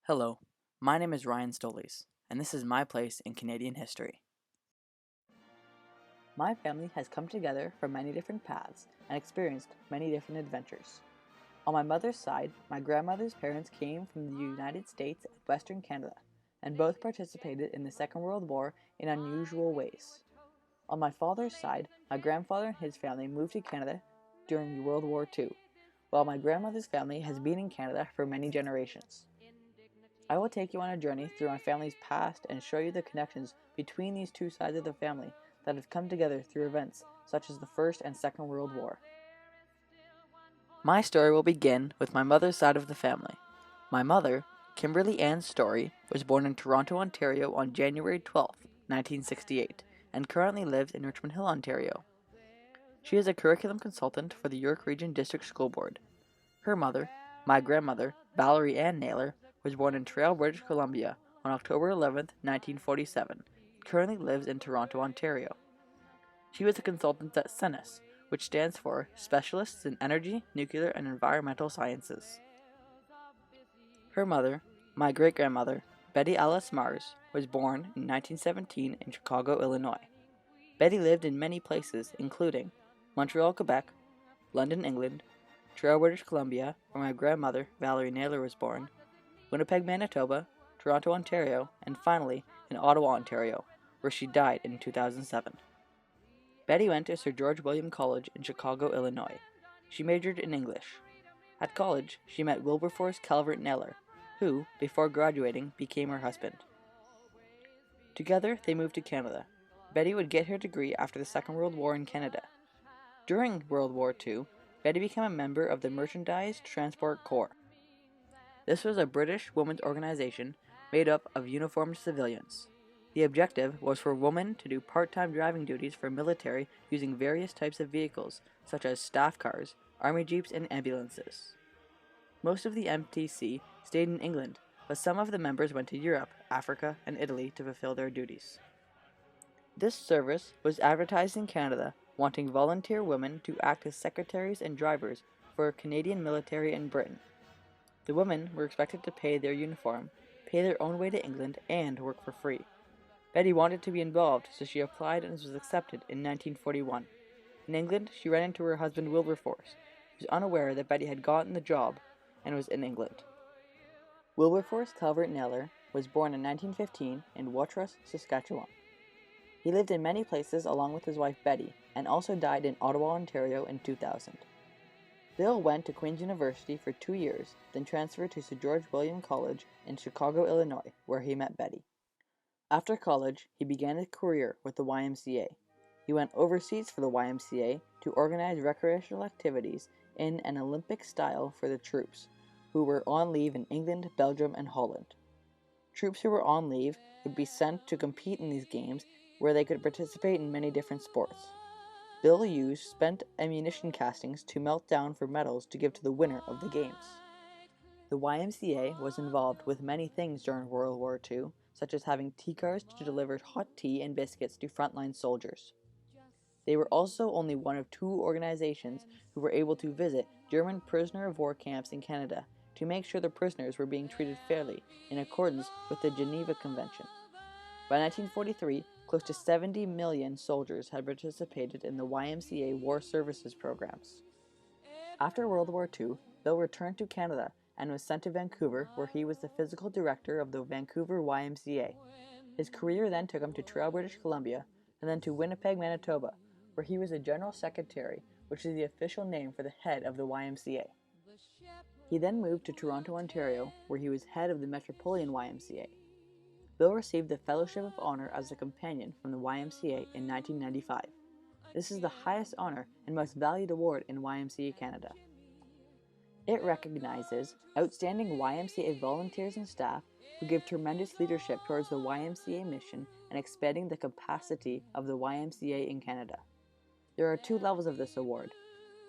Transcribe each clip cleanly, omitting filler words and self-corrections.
Hello, my name is Ryan Stolys, and this is my place in Canadian history. My family has come together from many different paths and experienced many different adventures. On my mother's side, my grandmother's parents came from the United States and Western Canada, and both participated in the Second World War in unusual ways. On my father's side, my grandfather and his family moved to Canada during World War II, while my grandmother's family has been in Canada for many generations. I will take you on a journey through my family's past and show you the connections between these two sides of the family that have come together through events such as the First and Second World War. My story will begin with my mother's side of the family. My mother, Kimberly Ann Story, was born in Toronto, Ontario on January 12, 1968, and currently lives in Richmond Hill, Ontario. She is a curriculum consultant for the York Region District School Board. Her mother, my grandmother, Valerie Ann Naylor, was born in Trail, British Columbia on October 11, 1947, and currently lives in Toronto, Ontario. She was a consultant at SENIS, which stands for Specialists in Energy, Nuclear, and Environmental Sciences. Her mother, my great-grandmother, Betty Alice Mars, was born in 1917 in Chicago, Illinois. Betty lived in many places, including Montreal, Quebec, London, England, Trail, British Columbia, where my grandmother, Valerie Naylor, was born, Winnipeg, Manitoba, Toronto, Ontario, and finally in Ottawa, Ontario, where she died in 2007. Betty went to Sir George William College in Chicago, Illinois. She majored in English. At college, she met Wilberforce Calvert Naylor, who, before graduating, became her husband. Together, they moved to Canada. Betty would get her degree after the Second World War in Canada. During World War II, Betty became a member of the Merchandise Transport Corps. This was a British women's organization made up of uniformed civilians. The objective was for women to do part-time driving duties for military using various types of vehicles, such as staff cars, army jeeps, and ambulances. Most of the MTC stayed in England, but some of the members went to Europe, Africa, and Italy to fulfill their duties. This service was advertised in Canada, wanting volunteer women to act as secretaries and drivers for Canadian military in Britain. The women were expected to pay their uniform, pay their own way to England, and work for free. Betty wanted to be involved, so she applied and was accepted in 1941. In England, she ran into her husband Wilberforce, who was unaware that Betty had gotten the job and was in England. Wilberforce Calvert Naylor was born in 1915 in Watrous, Saskatchewan. He lived in many places along with his wife Betty, and also died in Ottawa, Ontario in 2000. Bill went to Queen's University for 2 years, then transferred to Sir George William College in Chicago, Illinois, where he met Betty. After college, he began a career with the YMCA. He went overseas for the YMCA to organize recreational activities in an Olympic style for the troops, who were on leave in England, Belgium, and Holland. Troops who were on leave would be sent to compete in these games where they could participate in many different sports. Bill used spent ammunition castings to melt down for medals to give to the winner of the games. The YMCA was involved with many things during World War II, such as having tea cars to deliver hot tea and biscuits to frontline soldiers. They were also only one of 2 organizations who were able to visit German prisoner of war camps in Canada to make sure the prisoners were being treated fairly in accordance with the Geneva Convention. By 1943, close to 70 million soldiers had participated in the YMCA War Services programs. After World War II, Bill returned to Canada and was sent to Vancouver, where he was the physical director of the Vancouver YMCA. His career then took him to Trail, British Columbia, and then to Winnipeg, Manitoba, where he was a general secretary, which is the official name for the head of the YMCA. He then moved to Toronto, Ontario, where he was head of the Metropolitan YMCA. Bill received the Fellowship of Honor as a companion from the YMCA in 1995. This is the highest honor and most valued award in YMCA Canada. It recognizes outstanding YMCA volunteers and staff who give tremendous leadership towards the YMCA mission and expanding the capacity of the YMCA in Canada. There are 2 levels of this award: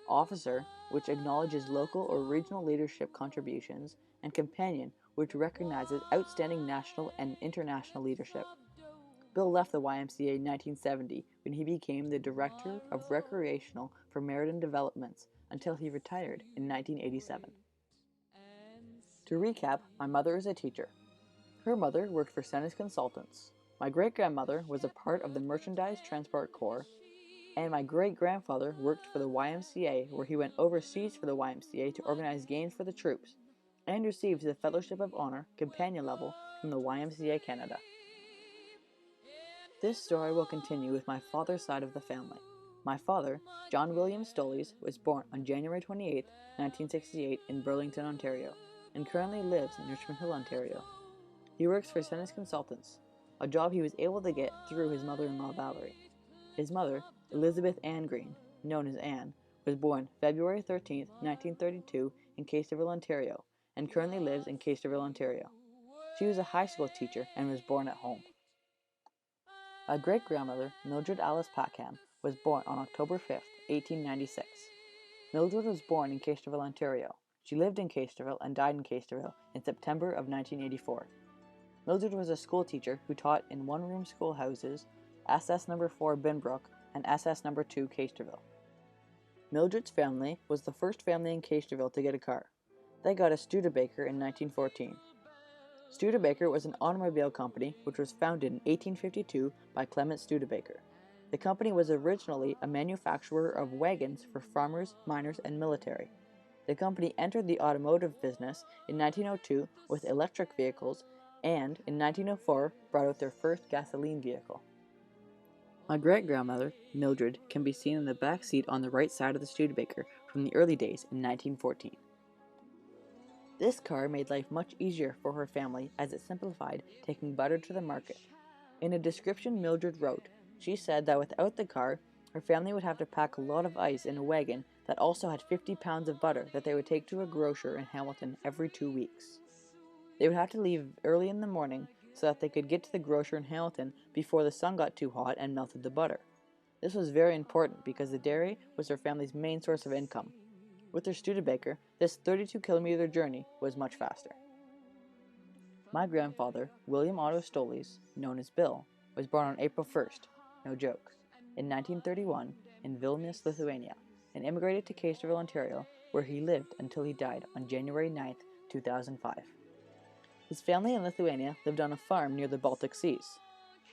Officer, which acknowledges local or regional leadership contributions, and Companion, which recognizes outstanding national and international leadership. Bill left the YMCA in 1970 when he became the Director of Recreational for Meriden Developments until he retired in 1987. To recap, my mother is a teacher. Her mother worked for Stolys Consultants. My great-grandmother was a part of the Merchandise Transport Corps, and my great-grandfather worked for the YMCA, where he went overseas for the YMCA to organize games for the troops, and received the Fellowship of Honor companion level from the YMCA Canada. This story will continue with my father's side of the family. My father, John William Stolys, was born on January 28, 1968 in Burlington, Ontario, and currently lives in Richmond Hill, Ontario. He works for Stolys Consultants, a job he was able to get through his mother-in-law Valerie. His mother, Elizabeth Ann Green, known as Anne, was born February 13, 1932 in Caisterville, Ontario, and currently lives in Caisterville, Ontario. She was a high school teacher and was born at home. My great-grandmother, Mildred Alice Packham, was born on October 5, 1896. Mildred was born in Caisterville, Ontario. She lived in Caisterville and died in Caisterville in September of 1984. Mildred was a school teacher who taught in one-room schoolhouses, SS No. 4 Binbrook and SS No. 2 Caisterville. Mildred's family was the first family in Caisterville to get a car. They got a Studebaker in 1914. Studebaker was an automobile company which was founded in 1852 by Clement Studebaker. The company was originally a manufacturer of wagons for farmers, miners, and military. The company entered the automotive business in 1902 with electric vehicles and, in 1904, brought out their first gasoline vehicle. My great-grandmother, Mildred, can be seen in the back seat on the right side of the Studebaker from the early days in 1914. This car made life much easier for her family as it simplified taking butter to the market. In a description Mildred wrote, she said that without the car, her family would have to pack a lot of ice in a wagon that also had 50 pounds of butter that they would take to a grocer in Hamilton every 2 weeks. They would have to leave early in the morning so that they could get to the grocer in Hamilton before the sun got too hot and melted the butter. This was very important because the dairy was their family's main source of income. With their Studebaker, this 32-kilometer journey was much faster. My grandfather, William Otto Stolys, known as Bill, was born on April 1st, no joke, in 1931 in Vilnius, Lithuania, and immigrated to Caisterville, Ontario, where he lived until he died on January 9, 2005. His family in Lithuania lived on a farm near the Baltic Seas.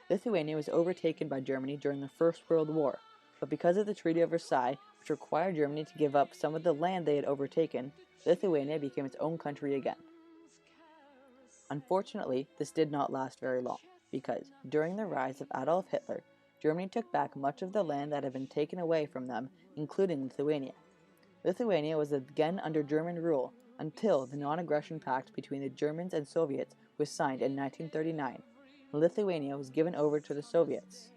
Lithuania was overtaken by Germany during the First World War, but because of the Treaty of Versailles, which required Germany to give up some of the land they had overtaken, Lithuania became its own country again. Unfortunately, this did not last very long, because during the rise of Adolf Hitler, Germany took back much of the land that had been taken away from them, including Lithuania. Lithuania was again under German rule until the Non-Aggression Pact between the Germans and Soviets was signed in 1939, and Lithuania was given over to the Soviets.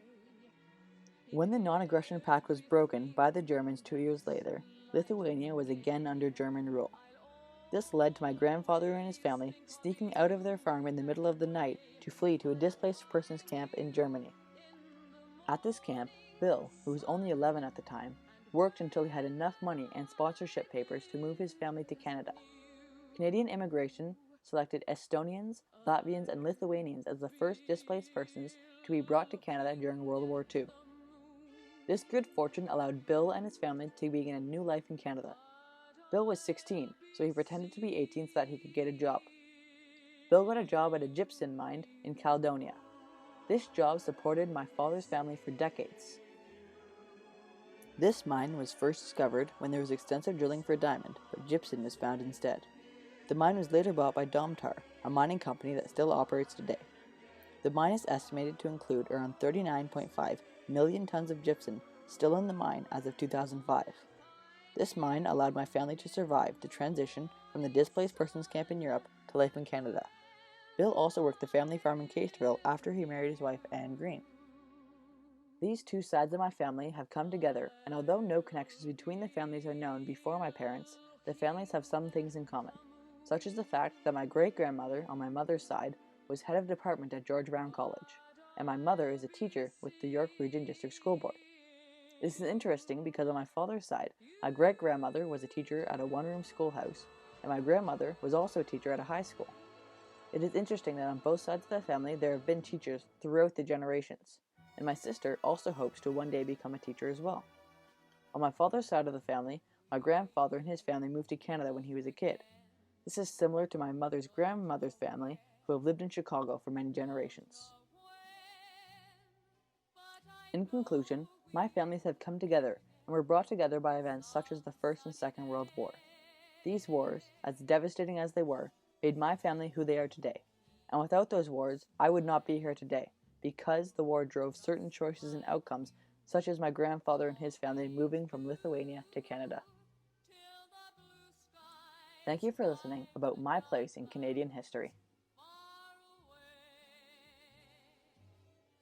When the Non-Aggression Pact was broken by the Germans 2 years later, Lithuania was again under German rule. This led to my grandfather and his family sneaking out of their farm in the middle of the night to flee to a displaced persons camp in Germany. At this camp, Bill, who was only 11 at the time, worked until he had enough money and sponsorship papers to move his family to Canada. Canadian immigration selected Estonians, Latvians, and Lithuanians as the first displaced persons to be brought to Canada during World War II. This good fortune allowed Bill and his family to begin a new life in Canada. Bill was 16, so he pretended to be 18 so that he could get a job. Bill got a job at a gypsum mine in Caledonia. This job supported my father's family for decades. This mine was first discovered when there was extensive drilling for diamond, but gypsum was found instead. The mine was later bought by Domtar, a mining company that still operates today. The mine is estimated to include around 39.5 million tons of gypsum still in the mine as of 2005. This mine allowed my family to survive the transition from the displaced persons camp in Europe to life in Canada. Bill also worked the family farm in Caisterville after he married his wife Anne Green. These two sides of my family have come together, and although no connections between the families are known before my parents, the families have some things in common, such as the fact that my great-grandmother on my mother's side was head of department at George Brown College, and my mother is a teacher with the York Region District School Board. This is interesting because on my father's side, my great-grandmother was a teacher at a one-room schoolhouse, and my grandmother was also a teacher at a high school. It is interesting that on both sides of the family there have been teachers throughout the generations, and my sister also hopes to one day become a teacher as well. On my father's side of the family, my grandfather and his family moved to Canada when he was a kid. This is similar to my mother's grandmother's family, who have lived in Chicago for many generations. In conclusion, my families have come together and were brought together by events such as the First and Second World War. These wars, as devastating as they were, made my family who they are today. And without those wars, I would not be here today, because the war drove certain choices and outcomes, such as my grandfather and his family moving from Lithuania to Canada. Thank you for listening about my place in Canadian history.